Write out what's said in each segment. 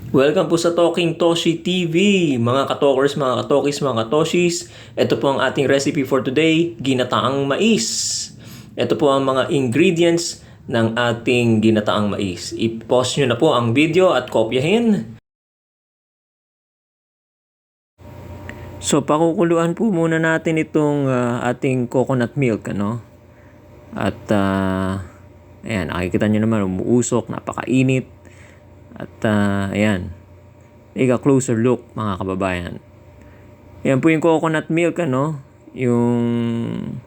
Welcome po sa Talking Toshi TV, mga katokers, mga katokis, mga katoshis. Ito po ang ating recipe for today, ginataang mais. Ito po ang mga ingredients ng ating ginataang mais. I-pause nyo na po ang video at kopyahin. So, pakukuluan po muna natin itong ating coconut milk, ano? At, ayan, nakikita nyo naman, umuusok, napakainit. At, ayan. Take a closer look, mga kababayan. Yan po yung coconut milk, ano? Yung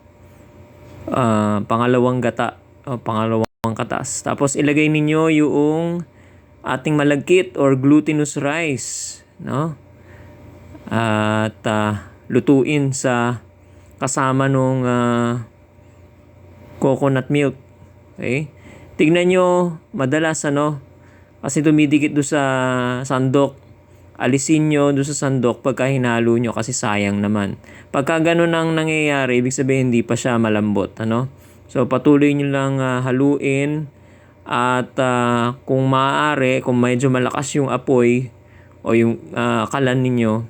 pangalawang gata, o pangalawang katas. Tapos ilagay ninyo yung ating malagkit or glutinous rice, no? At lutuin sa kasama nung coconut milk. Okay? Tignan nyo, madalas, ano? Kasi dumidikit doon sa sandok. Alisin nyo doon sa sandok pagka hinalo nyo kasi sayang naman. Pagka ganun ang nangyayari, ibig sabihin hindi pa siya malambot. Ano? So patuloy nyo lang haluin. At kung maaari, kung medyo malakas yung apoy o yung kalan ninyo,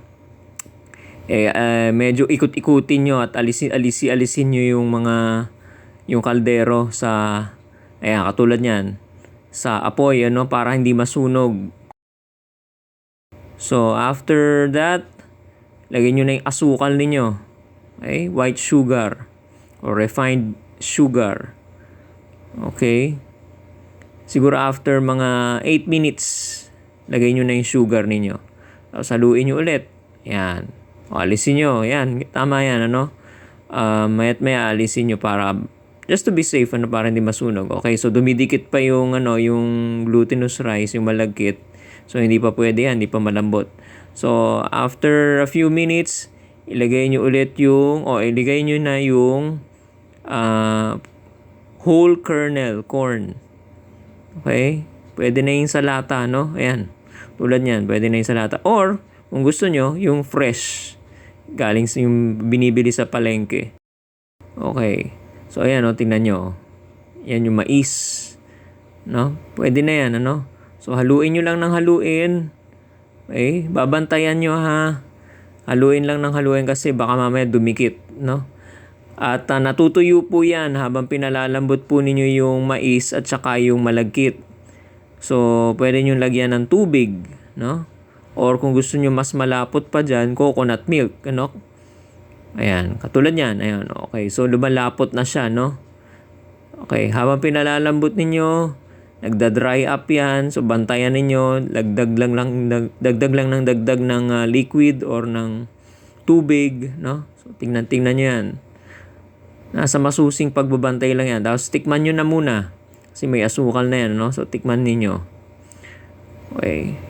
medyo ikut-ikutin nyo at alisin nyo yung kaldero sa, ayan, katulad yan, sa apoy, ano, para hindi masunog. So, after that, lagyan nyo na yung asukal ninyo. Okay? White sugar or refined sugar. Okay? Siguro after mga 8 minutes, lagay nyo na yung sugar ninyo. Tapos haluin nyo ulit. Yan. O, alisin nyo. Yan. Tama yan, ano? Mayat maya alisin nyo para just to be safe, ano, para hindi masunog. Okay, so dumidikit pa yung yung glutinous rice, yung malagkit. So hindi pa pwede yan, hindi pa malambot. So after a few minutes, ilagay nyo ulit iligay nyo na yung whole kernel corn. Okay? Pwede na yung sa lata, no? Ayan. Tulad niyan, pwede na yung sa lata. Or kung gusto nyo, yung fresh. Galing yung binibili sa palengke. Okay. So, ayan, o, tingnan nyo. Yan yung mais. No? Pwede na yan, ano? So, haluin nyo lang ng haluin. Okay? Babantayan nyo, ha? Haluin lang ng haluin kasi baka mamaya dumikit, no? At natutuyo po yan habang pinalalambot po ninyo yung mais at saka yung malagkit. So, pwede nyo lagyan ng tubig, no? Or kung gusto nyo mas malapot pa dyan, coconut milk, ano? Ayan, katulad yan. Ayan, okay. So, lumalapot na siya, no? Okay, habang pinalalambot ninyo, nagda-dry up yan. So, bantayan ninyo. Dagdag lang ng liquid or ng tubig, no? So, tingnan nyo yan. Nasa masusing pagbabantay lang yan. Tapos, tikman nyo na muna. Kasi may asukal na yan, no? So, tikman ninyo. Okay.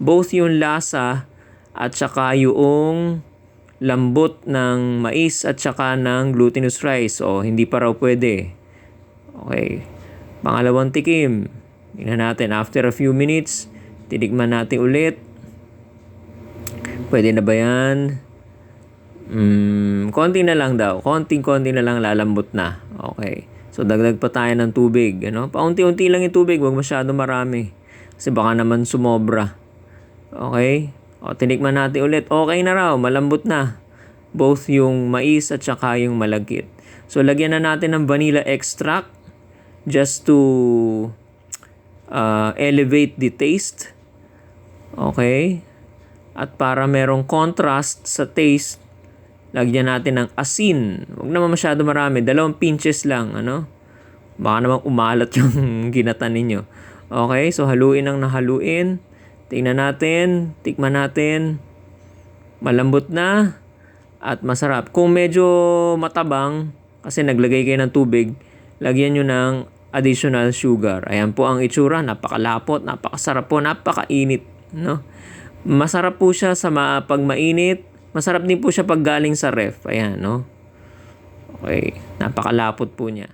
Both yung lasa at saka yung lambot ng mais at saka ng glutinous rice. O, hindi pa raw pwede. Okay. Pangalawang tikim. Tingnan natin. After a few minutes, tinikman natin ulit. Pwede na ba yan? Konti na lang daw. Konting-konti na lang lalambot na. Okay. So, dagdag pa tayo ng tubig. Ano? Paunti-unti lang yung tubig. Huwag masyado marami. Kasi baka naman sumobra. Okay. O, tinikman natin ulit. Okay na raw. Malambot na. Both yung mais at saka yung malagkit. So, lagyan na natin ng vanilla extract just to elevate the taste. Okay. At para merong contrast sa taste, lagyan natin ng asin. Huwag naman masyado marami. 2 pinches lang. Ano? Baka naman umalat yung ginata ninyo. Okay. So, haluin ang nahaluin. Tingnan natin, tikman natin, malambot na at masarap. Kung medyo matabang, kasi naglagay kayo ng tubig, lagyan nyo ng additional sugar. Ayan po ang itsura, napakalapot, napakasarap po, napakainit. No? Masarap po siya sa pag mainit, masarap din po siya pag galing sa ref. Ayan, no? Okay, napakalapot po niya.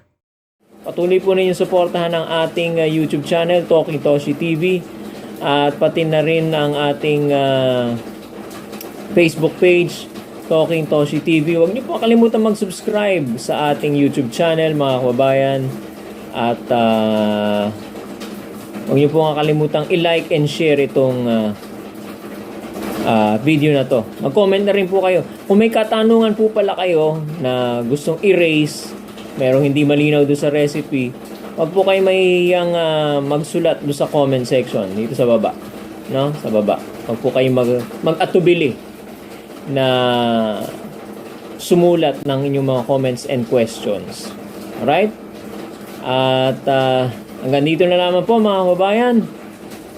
Patuloy po ninyo suportahan ang ating YouTube channel, Talking Toshi TV. At pati na rin ang ating Facebook page, Talking Toshi TV. Huwag niyo po kalimutan mag-subscribe sa ating YouTube channel, mga kababayan. At Huwag niyo po kakalimutang i-like and share itong video na to. Mag-comment na rin po kayo. Kung may katanungan po pala kayo na gustong erase, merong hindi malinaw doon sa recipe, wag po kayo mahihiyang magsulat doon sa comment section dito sa baba. No? Sa baba. Wag po kayo mag-atubili na sumulat ng inyong mga comments and questions. Alright? At hanggang dito na naman po mga kababayan.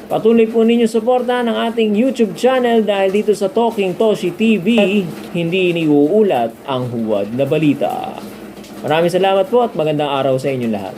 Patuloy po ninyo suportahan ang ating YouTube channel dahil dito sa Talking Toshi TV, hindi iniuulat ang huwad na balita. Maraming salamat po at magandang araw sa inyong lahat.